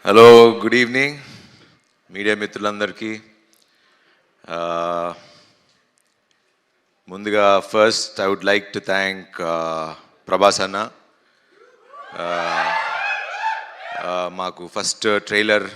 Hello, good evening media మిత్రులందరికీ. ముందుగా first I would like to thank Prabhas అన్న. మాకు ఫస్ట్ ట్రైలర్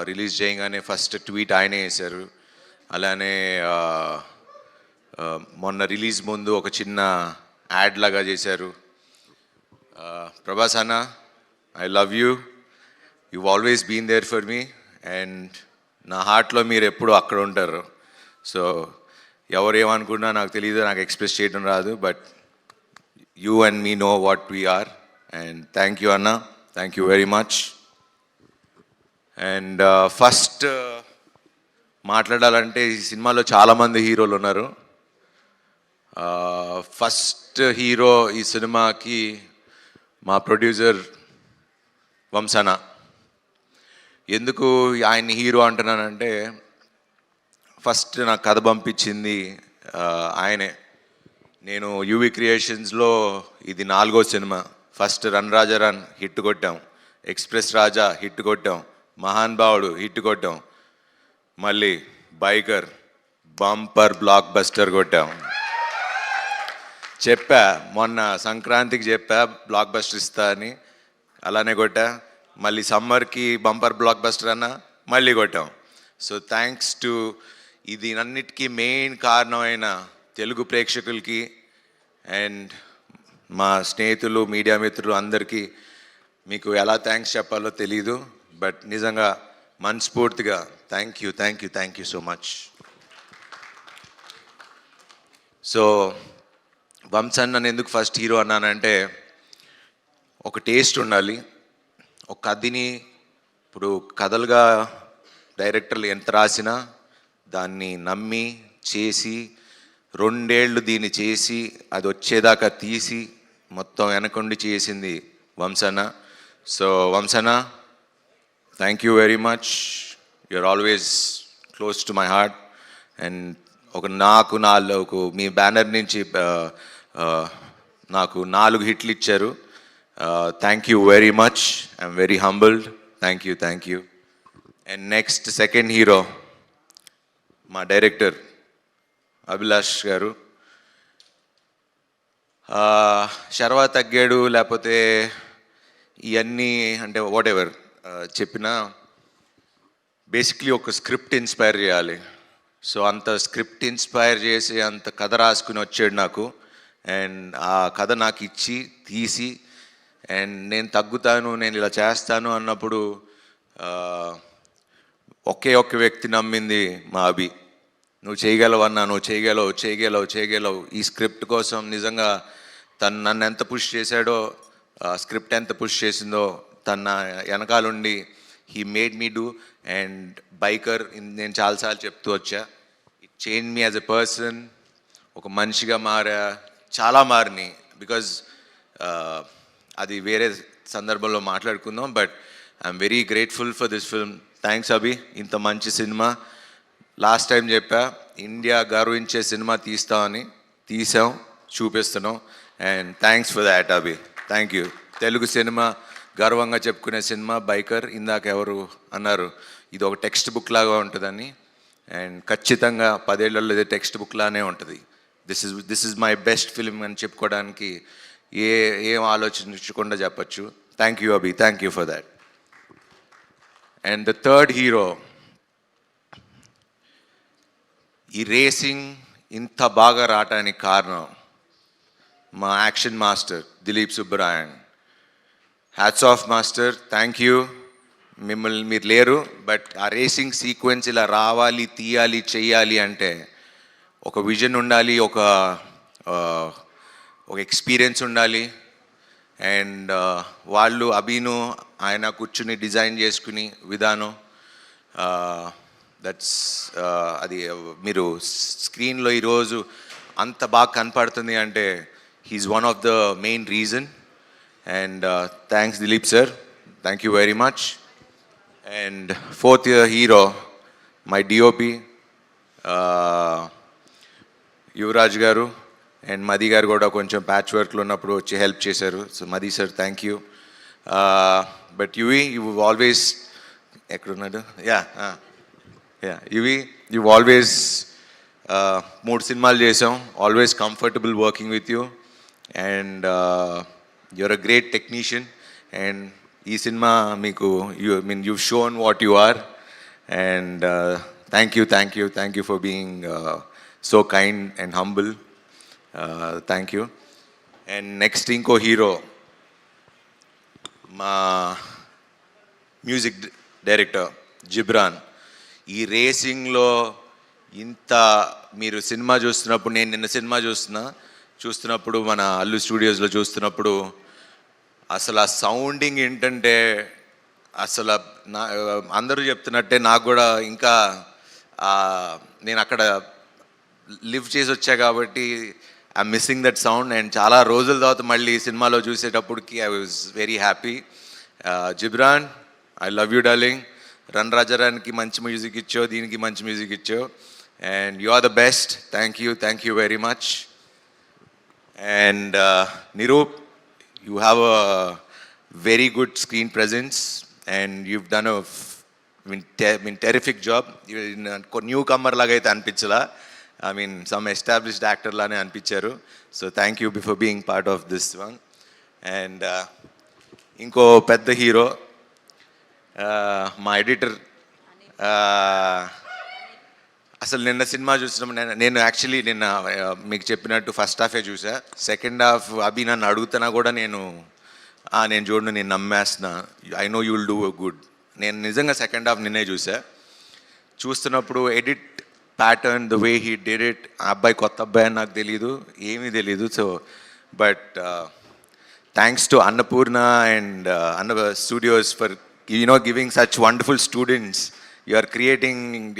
రిలీజ్ చేయగానే ఫస్ట్ ట్వీట్ ఆయనే వేశారు. అలానే మొన్న రిలీజ్ ముందు ఒక చిన్న యాడ్ లాగా చేశారు. ప్రభాస్ అన్న, I love you. You always been there for me and నా హార్ట్లో మీరు ఎప్పుడు అక్కడ ఉంటారు. సో ఎవరు ఏమనుకున్నా నాకు తెలియదు, నాకు ఎక్స్ప్రెస్ చేయడం రాదు, but you and me know what we are. And thank you అన్న, thank you very much. And first మాట్లాడాలంటే ఈ సినిమాలో చాలామంది హీరోలు ఉన్నారు. ఫస్ట్ హీరో ఈ సినిమాకి మా ప్రొడ్యూసర్ వంశన. ఎందుకు ఆయన్ని హీరో అంటున్నానంటే, ఫస్ట్ నాకు కథ పంపించింది ఆయనే. నేను యూవి క్రియేషన్స్లో ఇది 4వ సినిమా. ఫస్ట్ రన్ రాజా రన్ హిట్ కొట్టాం, ఎక్స్ప్రెస్ రాజా హిట్ కొట్టాం, మహాన్ భావుడు హిట్ కొట్టాం, మళ్ళీ బైకర్ బంపర్ బ్లాక్ బస్టర్ కొట్టాం. చెప్పా మొన్న సంక్రాంతికి చెప్పా బ్లాక్ బస్టర్ ఇస్తా అని, అలానే కొట్టా. మళ్ళీ సమ్మర్కి బంపర్ బ్లాక్ బస్టర్ అన్న మళ్ళీ కొట్టాం. సో థ్యాంక్స్ టు ఇది అన్నిటికీ మెయిన్ కారణమైన తెలుగు ప్రేక్షకులకి అండ్ మా స్నేహితులు మీడియా మిత్రులు అందరికీ మీకు ఎలా థ్యాంక్స్ చెప్పాలో తెలీదు, బట్ నిజంగా మనస్ఫూర్తిగా thank you, thank you, thank you so much. So Vamshan నన్ను ఎందుకు ఫస్ట్ హీరో అన్నానంటే, ఒక టేస్ట్ ఉండాలి. ఒక కథని ఇప్పుడు కథలుగా డైరెక్టర్లు ఎంత రాసినా దాన్ని నమ్మి చేసి 2 ఏళ్ళు దీన్ని చేసి అది వచ్చేదాకా తీసి మొత్తం వెనకుండి చేసింది వంశన. సో వంశన, thank you very much. You're always close to my heart. And నాకు 4 మీ బ్యానర్ నుంచి నాకు 4 హిట్లు ఇచ్చారు. Thank you very much. I'm very humbled. Thank you, thank you. And next second hero మా డైరెక్టర్ అభిలాష్ గారు. శర్వా తగ్గాడు లేకపోతే ఇవన్నీ అంటే వాట్ ఎవర్ చెప్పినా బేసిక్లీ ఒక స్క్రిప్ట్ ఇన్స్పైర్ చేయాలి. సో అంత స్క్రిప్ట్ ఇన్స్పైర్ చేసి అంత కథ రాసుకుని వచ్చాడు నాకు. అండ్ ఆ కథ నాకు ఇచ్చి తీసి అండ్ నేను తగ్గుతాను, నేను ఇలా చేస్తాను అన్నప్పుడు ఒకే ఒక్క వ్యక్తి నమ్మింది మా అభి. నువ్వు చేయగలవు అన్నా, నువ్వు చేయగలవు, చేయగలవు, చేయగలవు. ఈ స్క్రిప్ట్ కోసం నిజంగా తను నన్ను ఎంత పుష్ చేశాడో, స్క్రిప్ట్ ఎంత పుష్ చేసిందో తన వెనకాలండి he made me do. And biker నేను చాలాసార్లు చెప్తూ వచ్చా, it change me as a person. ఒక మనిషిగా మారా, చాలా మారినాయి. బికాజ్ అది వేరే సందర్భంలో మాట్లాడుకుందాం, but I'm very grateful for this film. Thanks Abhi, ఇంత మంచి సినిమా. లాస్ట్ టైం చెప్పా ఇండియా గర్వించే సినిమా తీస్తామని, తీసాం, చూపిస్తున్నాం. And thanks for that Abhi, thank you. Telugu సినిమా గర్వంగా చెప్పుకునే సినిమా బైకర్. ఇందాక ఎవరు అన్నారు ఇది ఒక టెక్స్ట్ బుక్ లాగా ఉంటుందని, అండ్ ఖచ్చితంగా 10 ఏళ్లలో ఇది టెక్స్ట్ బుక్ లానే ఉంటుంది. This is my best film అని చెప్పుకోవడానికి ఏం ఆలోచించకుండా చెప్పచ్చు. Thank you Abhi, thank you for that. And the third hero, ఈ రేసింగ్ ఇంత బాగా రావటానికి కారణం మా action master Dilip Subbarayan. Hats off master, thank you. మిమ్మల్ని మీరు లేరు, బట్ ఆ రేసింగ్ సీక్వెన్స్ ఇలా రావాలి, తీయాలి, చెయ్యాలి అంటే ఒక విజన్ ఉండాలి, ఒక ఎక్స్పీరియన్స్ ఉండాలి. అండ్ వాళ్ళు అభిను ఆయన కూర్చుని డిజైన్ చేసుకుని విధానం, దట్స్ అది మీరు స్క్రీన్లో ఈరోజు అంత బాగా కనపడుతుంది అంటే he's one of the main reason. And thanks Dilip sir, thank you very much. And fourth hero my DOP Yuvraj garu and మది గారు కూడా కొంచెం ప్యాచ్ వర్క్లో ఉన్నప్పుడు వచ్చి హెల్ప్ చేశారు. So Madhi sir thank you. But Yuvi you always ఎక్కడున్నాడు యువి యూ ఆల్వేస్ మూడు సినిమాలు చేసాం, always comfortable working with you and you're a great technician and ఈ సినిమా మీకు you shown what you are and thank you for being so kind and humble. Thank you. And next ఇంకో hero మా music director Ghibran. ఈ రేసింగ్లో ఇంత మీరు cinema చూస్తున్నప్పుడు, నేను నిన్న సినిమా చూస్తున్నప్పుడు మన అల్లు స్టూడియోస్లో చూస్తున్నప్పుడు అసలు ఆ సౌండింగ్ ఏంటంటే అసలు నా అందరూ చెప్తున్నట్టే నాకు కూడా ఇంకా నేను అక్కడ లివ్ చేసి వచ్చా కాబట్టి I missing that sound. And చాలా రోజుల తర్వాత మళ్ళీ సినిమాలో చూసేటప్పటికి I was very happy. Ghibran, I love you darling. Run రాజారానికి మంచి మ్యూజిక్ ఇచ్చావు, దీనికి మంచి మ్యూజిక్ ఇచ్చావు and you are the best. Thank you very much. And Nirup, you have a very good screen presence and you've done a terrific job. Newcomer laga aithe anpinchala, I mean some established actor lane anpicharu, so thank you for being part of this one. And inko pedda hero మా editor. అసలు నిన్న cinema చూసినప్పుడు నేను actually నిన్న మీకు చెప్పినట్టు first హాఫే చూసా. Second half అభి నన్ను అడుగుతున్నా కూడా నేను చూడను, నేను నమ్మేస్తున్నా. I know you will do good. నేను నిజంగా సెకండ్ హాఫ్ నిన్నే చూస్తున్నప్పుడు edit pattern, the way he did it. ఆ అబ్బాయి కొత్త అబ్బాయి అని నాకు తెలీదు, ఏమీ తెలీదు. So but thanks to Annapurna and Anna studios for giving such wonderful students. You are creating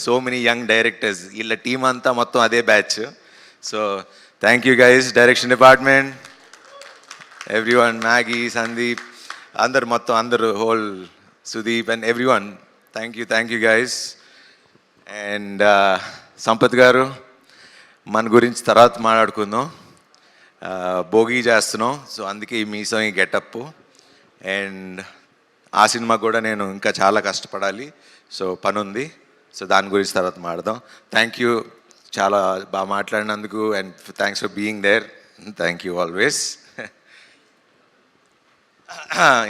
so many young directors. వీళ్ళ టీం అంతా మొత్తం అదే batch. So thank you guys, direction department, everyone, Maggie, Sandeep, అందరు whole Sudeep and everyone. Thank you guys. And Sampath గారు, మన గురించి తర్వాత మాట్లాడుకుందాం. భోగి చేస్తున్నాం, సో అందుకే ఈ మీసం, ఈ గెటప్. అండ్ ఆ సినిమా కూడా నేను ఇంకా చాలా కష్టపడాలి, సో పని ఉంది. సో దాని గురించి తర్వాత మాట్లాడదాం. థ్యాంక్ యూ, చాలా బాగా మాట్లాడినందుకు and thanks for being there. Thank you always.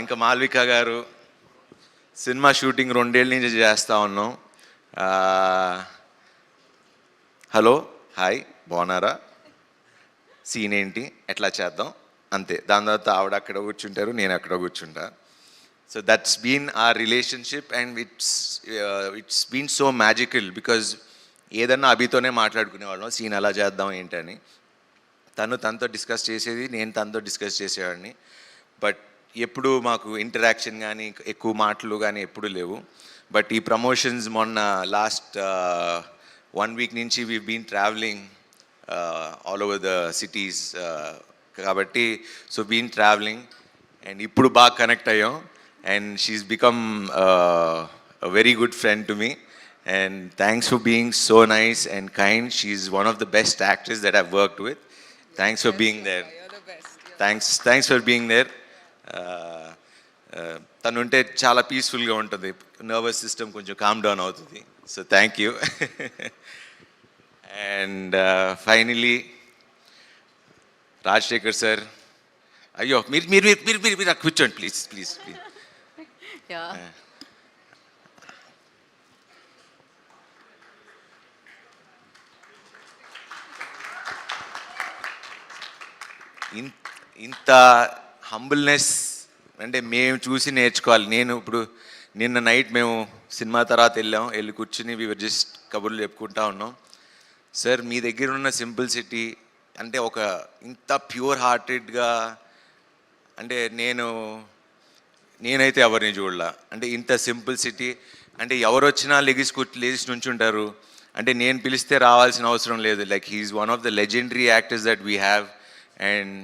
ఇంకా మాల్విక గారు, సినిమా షూటింగ్ 2 ఏళ్ళ నుంచి చేస్తూ ఉన్నాం. హలో, హాయ్, బాగున్నారా, సీన్ ఏంటి, ఎట్లా చేద్దాం, అంతే. దాని తర్వాత ఆవిడ అక్కడ కూర్చుంటారు, నేను అక్కడ కూర్చుంటా. So that's been our relationship and it's been so magical because ఏదన్నా అభితోనే మాట్లాడుకునేవాళ్ళం, సీన్ అలా చేద్దాం ఏంటని. తనతో డిస్కస్ చేసేది, నేను తనతో డిస్కస్ చేసేవాడిని. బట్ ఎప్పుడు మాకు ఇంటరాక్షన్ కానీ ఎక్కువ మాటలు కానీ ఎప్పుడు లేవు. బట్ ఈ ప్రమోషన్స్ మొన్న లాస్ట్ 1 వీక్ నుంచి we been traveling all over the cities కాబట్టి సో బీన్ ట్రావెలింగ్ అండ్ ఇప్పుడు బాగా కనెక్ట్ అయ్యాం. And she's become a very good friend to me. And thanks for being so nice and kind. She's one of the best actors that I've worked with. Thanks for being there. You're the best. Thanks for being there. తను ఉంటే చాలా పీస్ఫుల్గా ఉంటుంది, nervous system కొంచెం calm down అవుతుంది. So thank you. And finally Rajasekhar sir, అయ్యో మీరు కూర్చోండి ప్లీజ్. Yeah. ఇంత హంబుల్నెస్ అంటే మేము చూసి నేర్చుకోవాలి. నేను ఇప్పుడు నిన్న నైట్ మేము సినిమా తర్వాత వెళ్ళి కూర్చుని వీ వర్ జస్ట్ కబుర్లు చెప్పుకుంటా ఉన్నాం. సార్, మీ దగ్గర ఉన్న సింపుల్సిటీ అంటే ఒక ఇంత ప్యూర్ హార్టెడ్గా అంటే నేనైతే ఎవరిని చూడలా. అంటే ఇంత సింపుల్సిటీ అంటే ఎవరు వచ్చినా లేచి నుంచుంటారు. అంటే నేను పిలిస్తే రావాల్సిన అవసరం లేదు. Like he's one of the legendary actors that we have and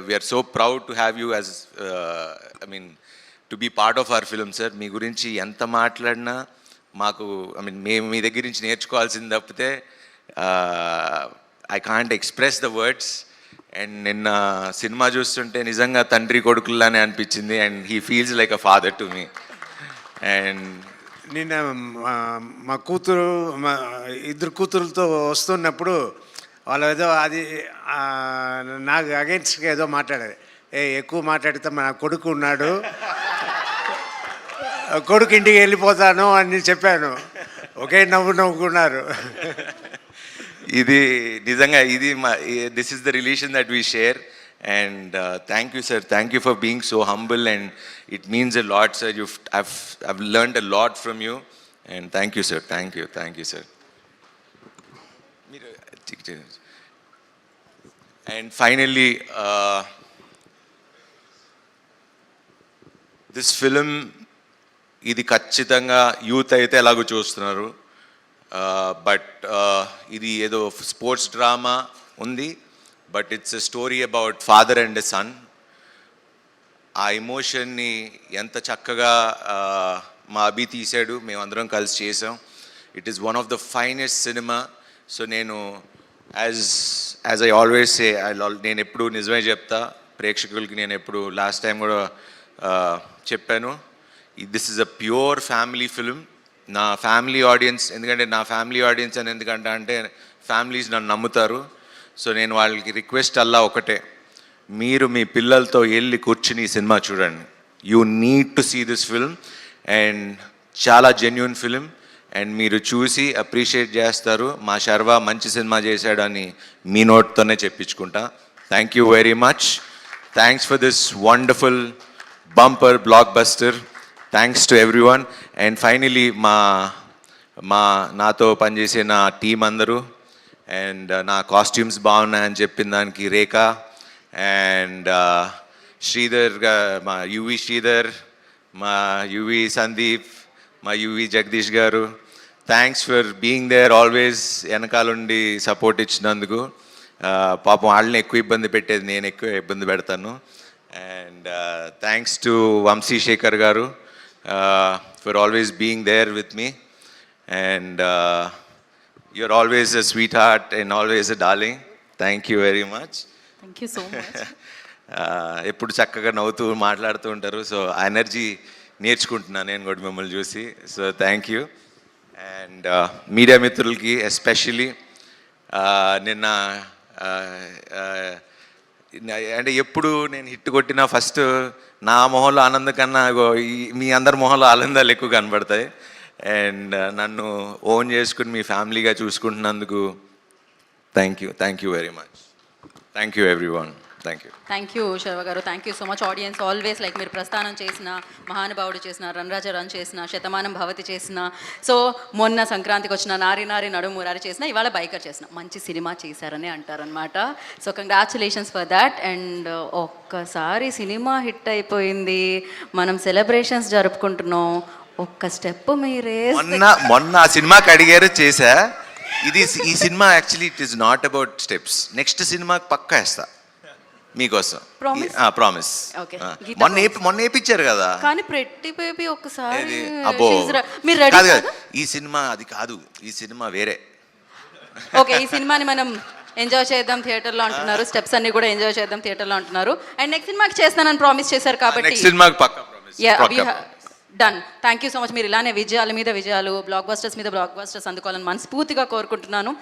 we're so proud to have you as to be part of our film. Sir, మీ గురించి ఎంత మాట్లాడినా మాకు మేము మీ దగ్గర నుంచి నేర్చుకోవాల్సింది తప్పితే I can't express the words. And నిన్న సినిమా చూస్తుంటే నిజంగా తండ్రి కొడుకుల్లానే అనిపించింది and he feels like a father to me and నిన్న మా కూతురు మా ఇద్దరు కూతురులతో వస్తున్నప్పుడు వాళ్ళు ఏదో అది నాకు అగైన్స్ట్గా ఏదో మాట్లాడారు. ఎక్కువ మాట్లాడితే మా కొడుకు ఉన్నాడు, కొడుకు ఇంటికి వెళ్ళిపోతాను అని చెప్పాను. ఒకే నవ్వుకున్నారు. ఇది నిజంగా ఇది మా this is the relation that we share and thank you sir, thank you for being so humble and it means a lot sir. I've learned a lot from you and thank you sir, thank you sir. And finally this film ఇది ఖచ్చితంగా youth అయితే ఎలాగో చూస్తున్నారు but ఇది ఏదో sports drama ఉంది but it's a story about father and a son. ఆ ఎమోషన్ని ఎంత చక్కగా మా అభి తీశాడు, మేమందరం కలిసి చేసాం. It is one of the finest cinema. So నేను యాజ్ ఐ ఆల్వేస్ సే నేను ఎప్పుడు నిజమే చెప్తా ప్రేక్షకులకి. నేను ఎప్పుడు లాస్ట్ టైం కూడా చెప్పాను, this is a pure family film. నా ఫ్యామిలీ ఆడియన్స్, ఎందుకంటే నా ఫ్యామిలీ ఆడియన్స్ అని ఎందుకంటే అంటే ఫ్యామిలీస్ నన్ను నమ్ముతారు. సో నేను వాళ్ళకి రిక్వెస్ట్ అల్లా ఒకటే, మీరు మీ పిల్లలతో వెళ్ళి కూర్చుని ఈ సినిమా చూడండి. You need to see this film and చాలా జెన్యున్ ఫిలిం అండ్ మీరు చూసి అప్రిషియేట్ చేస్తారు. మా శర్వా మంచి సినిమా చేశాడని మీ నోట్తోనే చెప్పించుకుంటా. Thank you very much. Thanks for this wonderful bumper blockbuster. Thanks to everyone. And finally నాతో పనిచేసే నా టీం అందరూ అండ్ నా కాస్ట్యూమ్స్ బాగున్నాయని చెప్పిన దానికి రేఖ అండ్ శ్రీధర్, మా యువి శ్రీధర్, మా యువి సందీప్, మా UV Jagadeesh garu, thanks for being there always. వెనకాలండి సపోర్ట్ ఇచ్చినందుకు. పాపం వాళ్ళని ఎక్కువ ఇబ్బంది పెట్టేది నేను ఎక్కువ ఇబ్బంది పెడతాను. And thanks to Vamsi Shekar garu for always being there with me and you're always a sweetheart and always a darling. Thank you very much. Thank you so much. ఎప్పుడు చక్కగా నవ్వుతూ మాట్లాడుతూ ఉంటారు. సో ఆ ఎనర్జీ నేర్చుకుంటున్నాను నేను కూడా మిమ్మల్ని చూసి. So thank you. And media మిత్రులకి ఎస్పెషలీ నిన్న అంటే ఎప్పుడు నేను హిట్ కొట్టినా ఫస్ట్ నా మొహంలో ఆనందం కన్నా మీ అందరి మొహంలో ఆనందాలు ఎక్కువ కనబడతాయి. అండ్ నన్ను ఓన్ చేసుకుని మీ ఫ్యామిలీగా చూసుకుంటున్నందుకు thank you very much. Thank you everyone. Thank you Sharwa garu. Thank you so much. Audience always like మీరు ప్రస్థానం చేసిన, మహానుభావుడు చేసిన, రన్రాజ రన్ చేసిన, శతమానం భవతి చేసిన, సో మొన్న సంక్రాంతికి వచ్చిన నారి నారి నడుమురారి చేసిన, ఇవాళ బైకర్ చేసిన, మంచి సినిమా చేశారని అంటారనమాట. So congratulations for that. And ఒక్కసారి సినిమా హిట్ అయిపోయింది, మనం సెలబ్రేషన్స్ జరుపుకుంటున్నాం. ఒక్క స్టెప్ మీరే మొన్న ఆ సినిమాకి అడిగారు చేశా. ఈ cinema actually it is not about steps. Next సినిమాకి పక్కా వేస్తా మీకోసం. ప్రామిస్. మొన్న వేయించారు కదా. కానీ ప్రతి బేబీ ఒక్కసారి అబ్బో మీరు రెడీ కాదు. ఈ సినిమా అది కాదు, ఈ సినిమా వేరే. ఓకే, ఈ సినిమాని మనం ఎంజాయ్ చేద్దాం థియేటర్లో అంటున్నారు. స్టెప్స్ అన్ని కూడా ఎంజాయ్ చేద్దాం థియేటర్లో అంటున్నారు. అండ్ నెక్స్ట్ సినిమాకి చేస్తానని ప్రామిస్ చేశారు కాబట్టి నెక్స్ట్ సినిమాకి పక్కా promise. Done. Thank you so much. మీరు ఇలానే విజయాల మీద విజయాలు, బ్లాక్ బస్టర్స్ మీద బ్లాక్ బస్టర్స్ అందుకోవాలని మనస్ఫూర్తిగా కోరుకుంటున్నాను.